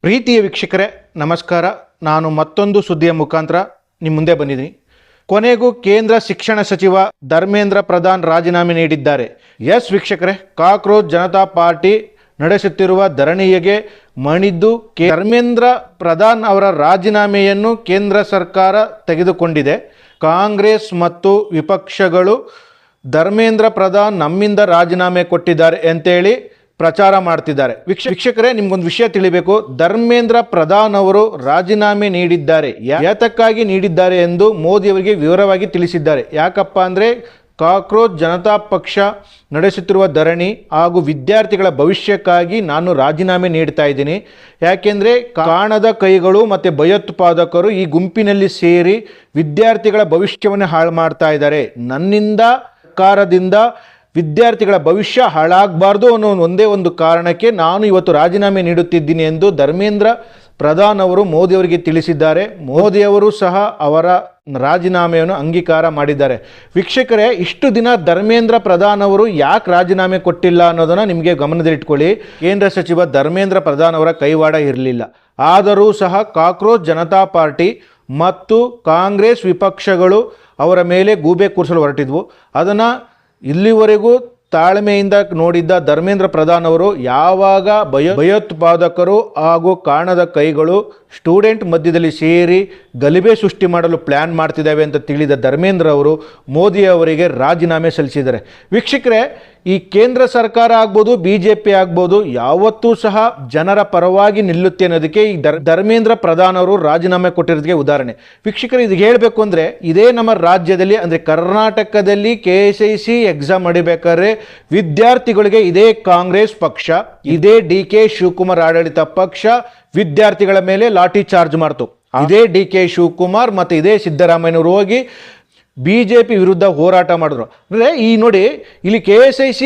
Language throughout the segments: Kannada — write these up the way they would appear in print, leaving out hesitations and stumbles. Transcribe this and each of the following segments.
ಪ್ರೀತಿಯ ವೀಕ್ಷಕರೇ ನಮಸ್ಕಾರ. ನಾನು ಮತ್ತೊಂದು ಸುದ್ದಿಯ ಮುಖಾಂತರ ನಿಮ್ಮ ಮುಂದೆ ಬಂದಿದ್ದೀನಿ. ಕೊನೆಗೂ ಕೇಂದ್ರ ಶಿಕ್ಷಣ ಸಚಿವ ಧರ್ಮೇಂದ್ರ ಪ್ರಧಾನ್ ರಾಜೀನಾಮೆ ನೀಡಿದ್ದಾರೆ. ಎಸ್ ವೀಕ್ಷಕರೇ, ಕಾಕ್ರೋಚ್ ಜನತಾ ಪಾರ್ಟಿ ನಡೆಸುತ್ತಿರುವ ಧರಣಿಗೆ ಮಣಿದು ಧರ್ಮೇಂದ್ರ ಪ್ರಧಾನ್ ಅವರ ರಾಜೀನಾಮೆಯನ್ನು ಕೇಂದ್ರ ಸರ್ಕಾರ ತೆಗೆದುಕೊಂಡಿದೆ. ಕಾಂಗ್ರೆಸ್ ಮತ್ತು ವಿಪಕ್ಷಗಳು ಧರ್ಮೇಂದ್ರ ಪ್ರಧಾನ್ ನಮ್ಮಿಂದ ರಾಜೀನಾಮೆ ಕೊಟ್ಟಿದ್ದಾರೆ ಅಂತೇಳಿ ಪ್ರಚಾರ ಮಾಡ್ತಿದ್ದಾರೆ. ವೀಕ್ಷಕರೇ, ನಿಮ್ಗೊಂದು ವಿಷಯ ತಿಳಿಬೇಕು. ಧರ್ಮೇಂದ್ರ ಪ್ರಧಾನ್ ಅವರು ರಾಜೀನಾಮೆ ನೀಡಿದ್ದಾರೆ. ಯಾತಕ್ಕಾಗಿ ನೀಡಿದ್ದಾರೆ ಎಂದು ಮೋದಿ ಅವರಿಗೆ ವಿವರವಾಗಿ ತಿಳಿಸಿದ್ದಾರೆ. ಯಾಕಪ್ಪ ಅಂದರೆ ಕಾಕ್ರೋಚ್ ಜನತಾ ಪಕ್ಷ ನಡೆಸುತ್ತಿರುವ ಧರಣಿ ಹಾಗೂ ವಿದ್ಯಾರ್ಥಿಗಳ ಭವಿಷ್ಯಕ್ಕಾಗಿ ನಾನು ರಾಜೀನಾಮೆ ನೀಡ್ತಾ ಇದ್ದೀನಿ. ಯಾಕೆಂದರೆ ಕಾಣದ ಕೈಗಳು ಮತ್ತು ಭಯೋತ್ಪಾದಕರು ಈ ಗುಂಪಿನಲ್ಲಿ ಸೇರಿ ವಿದ್ಯಾರ್ಥಿಗಳ ಭವಿಷ್ಯವನ್ನು ಹಾಳು ಮಾಡ್ತಾ ಇದ್ದಾರೆ. ನನ್ನಿಂದ ಸರ್ಕಾರದಿಂದ ವಿದ್ಯಾರ್ಥಿಗಳ ಭವಿಷ್ಯ ಹಾಳಾಗಬಾರ್ದು ಅನ್ನೋ ಒಂದೇ ಒಂದು ಕಾರಣಕ್ಕೆ ನಾನು ಇವತ್ತು ರಾಜೀನಾಮೆ ನೀಡುತ್ತಿದ್ದೀನಿ ಎಂದು ಧರ್ಮೇಂದ್ರ ಪ್ರಧಾನ್ ಅವರು ಮೋದಿ ಅವರಿಗೆ ತಿಳಿಸಿದ್ದಾರೆ. ಮೋದಿ ಅವರು ಸಹ ಅವರ ರಾಜೀನಾಮೆಯನ್ನು ಅಂಗೀಕಾರ ಮಾಡಿದ್ದಾರೆ. ವೀಕ್ಷಕರೇ, ಇಷ್ಟು ದಿನ ಧರ್ಮೇಂದ್ರ ಪ್ರಧಾನ್ ಅವರು ಯಾಕೆ ರಾಜೀನಾಮೆ ಕೊಟ್ಟಿಲ್ಲ ಅನ್ನೋದನ್ನು ನಿಮಗೆ ಗಮನದಲ್ಲಿಟ್ಕೊಳ್ಳಿ. ಕೇಂದ್ರ ಸಚಿವ ಧರ್ಮೇಂದ್ರ ಪ್ರಧಾನ್ ಅವರ ಕೈವಾಡ ಇರಲಿಲ್ಲ. ಆದರೂ ಸಹ ಕಾಕ್ರೋಚ್ ಜನತಾ ಪಾರ್ಟಿ ಮತ್ತು ಕಾಂಗ್ರೆಸ್ ವಿಪಕ್ಷಗಳು ಅವರ ಮೇಲೆ ಗೂಬೆ ಕೂರಿಸಲು ಹೊರಟಿದ್ವು. ಅದನ್ನು ಇಲ್ಲಿವರೆಗೂ ತಾಳ್ಮೆಯಿಂದ ನೋಡಿದ್ದ ಧರ್ಮೇಂದ್ರ ಪ್ರಧಾನ್ ಅವರು ಯಾವಾಗ ಭಯೋತ್ಪಾದಕರು ಹಾಗೂ ಕಾಣದ ಕೈಗಳು ಸ್ಟೂಡೆಂಟ್ ಮಧ್ಯದಲ್ಲಿ ಸೇರಿ ಗಲಿಭೆ ಸೃಷ್ಟಿ ಮಾಡಲು ಪ್ಲ್ಯಾನ್ ಮಾಡ್ತಿದ್ದಾವೆ ಅಂತ ತಿಳಿದ ಧರ್ಮೇಂದ್ರ ಅವರು ಮೋದಿ ಅವರಿಗೆ ರಾಜೀನಾಮೆ ಸಲ್ಲಿಸಿದ್ದಾರೆ. ವೀಕ್ಷಕರೇ, ಈ ಕೇಂದ್ರ ಸರ್ಕಾರ ಆಗ್ಬೋದು, BJP ಆಗ್ಬೋದು, ಯಾವತ್ತೂ ಸಹ ಜನರ ಪರವಾಗಿ ನಿಲ್ಲುತ್ತೆ ಅನ್ನೋದಕ್ಕೆ ಈ ಧರ್ಮೇಂದ್ರ ಪ್ರಧಾನ್ ಅವರು ರಾಜೀನಾಮೆ ಕೊಟ್ಟಿರೋದಕ್ಕೆ ಉದಾಹರಣೆ. ವೀಕ್ಷಕರು, ಇದಕ್ಕೆ ಹೇಳಬೇಕು ಅಂದರೆ ಇದೇ ನಮ್ಮ ರಾಜ್ಯದಲ್ಲಿ ಅಂದರೆ ಕರ್ನಾಟಕದಲ್ಲಿ KSIC ಎಕ್ಸಾಮ್ ನಡಿಬೇಕಾದ್ರೆ ವಿದ್ಯಾರ್ಥಿಗಳಿಗೆ ಇದೇ ಕಾಂಗ್ರೆಸ್ ಪಕ್ಷ, ಇದೇ DK ಶಿವಕುಮಾರ್ ಆಡಳಿತ ಪಕ್ಷ ವಿದ್ಯಾರ್ಥಿಗಳ ಮೇಲೆ ಲಾಠಿ ಚಾರ್ಜ್ ಮಾಡ್ತು. ಇದೇ DK ಶಿವಕುಮಾರ್ ಮತ್ತು ಇದೇ ಸಿದ್ದರಾಮಯ್ಯನವರು ಹೋಗಿ BJP ವಿರುದ್ಧ ಹೋರಾಟ ಮಾಡಿದ್ರು. ಅಂದರೆ ಈ ನೋಡಿ, ಇಲ್ಲಿ KSIC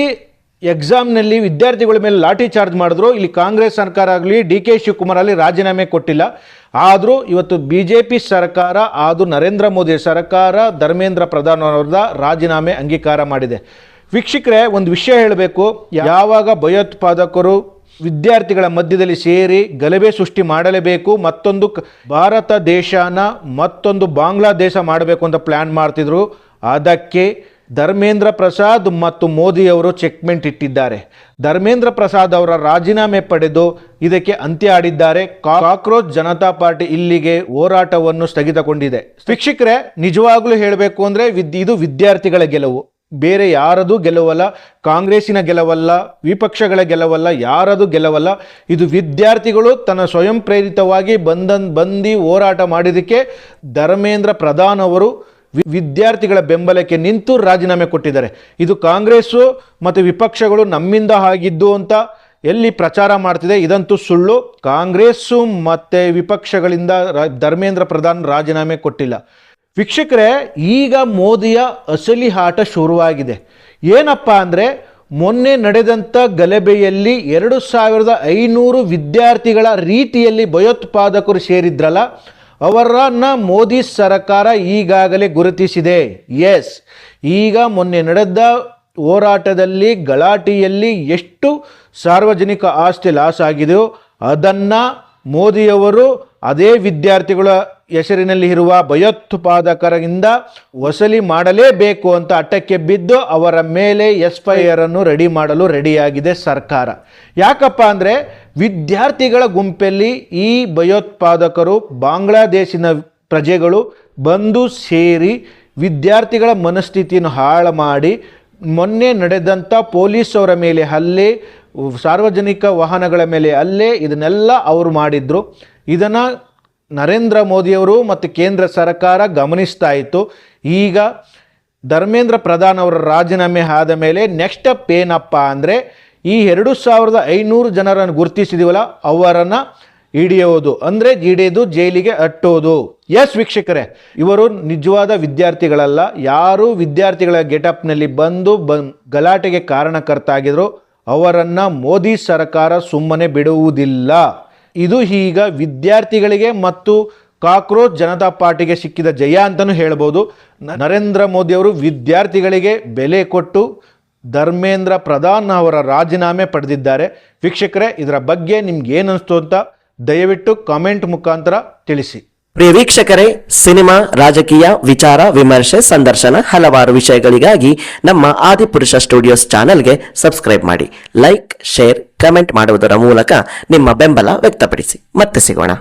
ಎಕ್ಸಾಮ್ನಲ್ಲಿ ವಿದ್ಯಾರ್ಥಿಗಳ ಮೇಲೆ ಲಾಠಿ ಚಾರ್ಜ್ ಮಾಡಿದ್ರು. ಇಲ್ಲಿ ಕಾಂಗ್ರೆಸ್ ಸರ್ಕಾರ ಆಗಲಿ DK ಶಿವಕುಮಾರ್ ಆಗಲಿ ರಾಜೀನಾಮೆ ಕೊಟ್ಟಿಲ್ಲ. ಆದರೂ ಇವತ್ತು BJP ಸರ್ಕಾರ ಅದು ನರೇಂದ್ರ ಮೋದಿ ಸರ್ಕಾರ ಧರ್ಮೇಂದ್ರ ಪ್ರಧಾನ್ ಅವರ ರಾಜೀನಾಮೆ ಅಂಗೀಕಾರ ಮಾಡಿದೆ. ವೀಕ್ಷಕರೇ, ಒಂದು ವಿಷಯ ಹೇಳಬೇಕು. ಯಾವಾಗ ಭಯೋತ್ಪಾದಕರು ವಿದ್ಯಾರ್ಥಿಗಳ ಮಧ್ಯದಲ್ಲಿ ಸೇರಿ ಗಲಭೆ ಸೃಷ್ಟಿ ಮಾಡಲೇಬೇಕು, ಮತ್ತೊಂದು ಭಾರತ ದೇಶನ ಮತ್ತೊಂದು ಬಾಂಗ್ಲಾದೇಶ ಮಾಡಬೇಕು ಅಂತ ಪ್ಲ್ಯಾನ್ ಮಾಡ್ತಿದ್ರು, ಅದಕ್ಕೆ ಧರ್ಮೇಂದ್ರ ಪ್ರಸಾದ್ ಮತ್ತು ಮೋದಿ ಅವರು ಚೆಕ್ಮೆಂಟ್ ಇಟ್ಟಿದ್ದಾರೆ. ಧರ್ಮೇಂದ್ರ ಪ್ರಸಾದ್ ಅವರ ರಾಜೀನಾಮೆ ಪಡೆದು ಇದಕ್ಕೆ ಅಂತ್ಯ ಆಡಿದ್ದಾರೆ. ಕಾಕ್ರೋಚ್ ಜನತಾ ಪಾರ್ಟಿ ಇಲ್ಲಿಗೆ ಹೋರಾಟವನ್ನು ಸ್ಥಗಿತಗೊಂಡಿದೆ. ವೀಕ್ಷಕರೇ, ನಿಜವಾಗ್ಲೂ ಹೇಳಬೇಕು ಅಂದರೆ ಇದು ವಿದ್ಯಾರ್ಥಿಗಳ ಗೆಲುವು, ಬೇರೆ ಯಾರದು ಗೆಲುವಲ್ಲ. ಕಾಂಗ್ರೆಸ್ಸಿನ ಗೆಲುವಲ್ಲ, ವಿಪಕ್ಷಗಳ ಗೆಲುವಲ್ಲ, ಯಾರದು ಗೆಲುವಲ್ಲ. ಇದು ವಿದ್ಯಾರ್ಥಿಗಳು ತನ್ನ ಸ್ವಯಂ ಪ್ರೇರಿತವಾಗಿ ಬಂದು ಹೋರಾಟ ಮಾಡಿದ್ದಕ್ಕೆ ಧರ್ಮೇಂದ್ರ ಪ್ರಧಾನ್ ಅವರು ವಿದ್ಯಾರ್ಥಿಗಳ ಬೆಂಬಲಕ್ಕೆ ನಿಂತು ರಾಜೀನಾಮೆ ಕೊಟ್ಟಿದ್ದಾರೆ. ಇದು ಕಾಂಗ್ರೆಸ್ಸು ಮತ್ತು ವಿಪಕ್ಷಗಳು ನಮ್ಮಿಂದ ಆಗಿದ್ದು ಅಂತ ಎಲ್ಲಿ ಪ್ರಚಾರ ಮಾಡ್ತಿದೆ, ಇದಂತೂ ಸುಳ್ಳು. ಕಾಂಗ್ರೆಸ್ಸು ಮತ್ತು ವಿಪಕ್ಷಗಳಿಂದ ಧರ್ಮೇಂದ್ರ ಪ್ರಧಾನ್ ರಾಜೀನಾಮೆ ಕೊಟ್ಟಿಲ್ಲ. ವೀಕ್ಷಕರೇ, ಈಗ ಮೋದಿಯ ಅಸಲಿ ಆಟ ಶುರುವಾಗಿದೆ. ಏನಪ್ಪ ಅಂದರೆ, ಮೊನ್ನೆ ನಡೆದಂಥ ಗಲಭೆಯಲ್ಲಿ 2500 ವಿದ್ಯಾರ್ಥಿಗಳ ರೀತಿಯಲ್ಲಿ ಭಯೋತ್ಪಾದಕರು ಸೇರಿದ್ರಲ್ಲ, ಅವರನ್ನು ಮೋದಿ ಸರ್ಕಾರ ಈಗಾಗಲೇ ಗುರುತಿಸಿದೆ. ಎಸ್, ಈಗ ಮೊನ್ನೆ ನಡೆದ ಹೋರಾಟದಲ್ಲಿ ಗಲಾಟೆಯಲ್ಲಿ ಎಷ್ಟು ಸಾರ್ವಜನಿಕ ಆಸ್ತಿ ಲಾಸ್ ಆಗಿದೆಯೋ ಅದನ್ನು ಮೋದಿಯವರು ಅದೇ ವಿದ್ಯಾರ್ಥಿಗಳ ಹೆಸರಿನಲ್ಲಿ ಇರುವ ಭಯೋತ್ಪಾದಕರಿಂದ ವಸೂಲಿ ಮಾಡಲೇಬೇಕು ಅಂತ ಹಠಕ್ಕೆ ಬಿದ್ದು ಅವರ ಮೇಲೆ FIR ಅನ್ನು ರೆಡಿ ಮಾಡಲು ರೆಡಿಯಾಗಿದೆ ಸರ್ಕಾರ. ಯಾಕಪ್ಪ ಅಂದರೆ ವಿದ್ಯಾರ್ಥಿಗಳ ಗುಂಪಲ್ಲಿ ಈ ಭಯೋತ್ಪಾದಕರು ಬಾಂಗ್ಲಾದೇಶಿನ ಪ್ರಜೆಗಳು ಬಂದು ಸೇರಿ ವಿದ್ಯಾರ್ಥಿಗಳ ಮನಸ್ಥಿತಿಯನ್ನು ಹಾಳು ಮಾಡಿ ಮೊನ್ನೆ ನಡೆದಂಥ ಪೊಲೀಸ್ ಅವರ ಮೇಲೆ ಹಲ್ಲೆ, ಸಾರ್ವಜನಿಕ ವಾಹನಗಳ ಮೇಲೆ ಹಲ್ಲೆ, ಇದನ್ನೆಲ್ಲ ಅವರು ಮಾಡಿದ್ರು. ಇದನ್ನು ನರೇಂದ್ರ ಮೋದಿಯವರು ಮತ್ತು ಕೇಂದ್ರ ಸರ್ಕಾರ ಗಮನಿಸ್ತಾ ಇತ್ತು. ಈಗ ಧರ್ಮೇಂದ್ರ ಪ್ರಧಾನ್ ಅವರ ರಾಜೀನಾಮೆ ಆದ ಮೇಲೆ ನೆಕ್ಸ್ಟ್ ಸ್ಟೆಪ್ ಏನಪ್ಪ ಅಂದರೆ ಈ 2500 ಜನರನ್ನು ಗುರುತಿಸಿದೀವಲ್ಲ ಅವರನ್ನು ಹಿಡಿಯೋದು, ಅಂದರೆ ಹಿಡಿದು ಜೈಲಿಗೆ ಅಟ್ಟೋದು. ಎಸ್ ವೀಕ್ಷಕರೇ, ಇವರು ನಿಜವಾದ ವಿದ್ಯಾರ್ಥಿಗಳಲ್ಲ. ಯಾರು ವಿದ್ಯಾರ್ಥಿಗಳ ಗೆಟಪ್ನಲ್ಲಿ ಬಂದು ಗಲಾಟೆಗೆ ಕಾರಣಕರ್ತ ಆಗಿದ್ರು ಅವರನ್ನು ಮೋದಿ ಸರ್ಕಾರ ಸುಮ್ಮನೆ ಬಿಡುವುದಿಲ್ಲ. ಇದು ಈಗ ವಿದ್ಯಾರ್ಥಿಗಳಿಗೆ ಮತ್ತು ಕಾಕ್ರೋಚ್ ಜನತಾ ಪಾರ್ಟಿಗೆ ಸಿಕ್ಕಿದ ಜಯ ಅಂತಲೂ ಹೇಳ್ಬೋದು. ನರೇಂದ್ರ ಮೋದಿಯವರು ವಿದ್ಯಾರ್ಥಿಗಳಿಗೆ ಬೆಲೆ ಕೊಟ್ಟು ಧರ್ಮೇಂದ್ರ ಪ್ರಧಾನ್ ಅವರ ರಾಜೀನಾಮೆ ಪಡೆದಿದ್ದಾರೆ. ವೀಕ್ಷಕರೇ, ಇದರ ಬಗ್ಗೆ ನಿಮ್ಗೆ ಏನು ಅನಿಸ್ತು ಅಂತ ದಯವಿಟ್ಟು ಕಾಮೆಂಟ್ ಮುಖಾಂತರ ತಿಳಿಸಿ. ಪ್ರಿಯ ವೀಕ್ಷಕರೇ, ಸಿನಿಮಾ, ರಾಜಕೀಯ, ವಿಚಾರ, ವಿಮರ್ಶೆ, ಸಂದರ್ಶನ ಹಲವಾರು ವಿಷಯಗಳಿಗಾಗಿ ನಮ್ಮ ಆದಿಪುರುಷ ಸ್ಟುಡಿಯೋಸ್ ಚಾನೆಲ್ಗೆ ಸಬ್ಸ್ಕ್ರೈಬ್ ಮಾಡಿ. ಲೈಕ್, ಶೇರ್, ಕಮೆಂಟ್ ಮಾಡುವುದರ ಮೂಲಕ ನಿಮ್ಮ ಬೆಂಬಲ ವ್ಯಕ್ತಪಡಿಸಿ. ಮತ್ತೆ ಸಿಗೋಣ.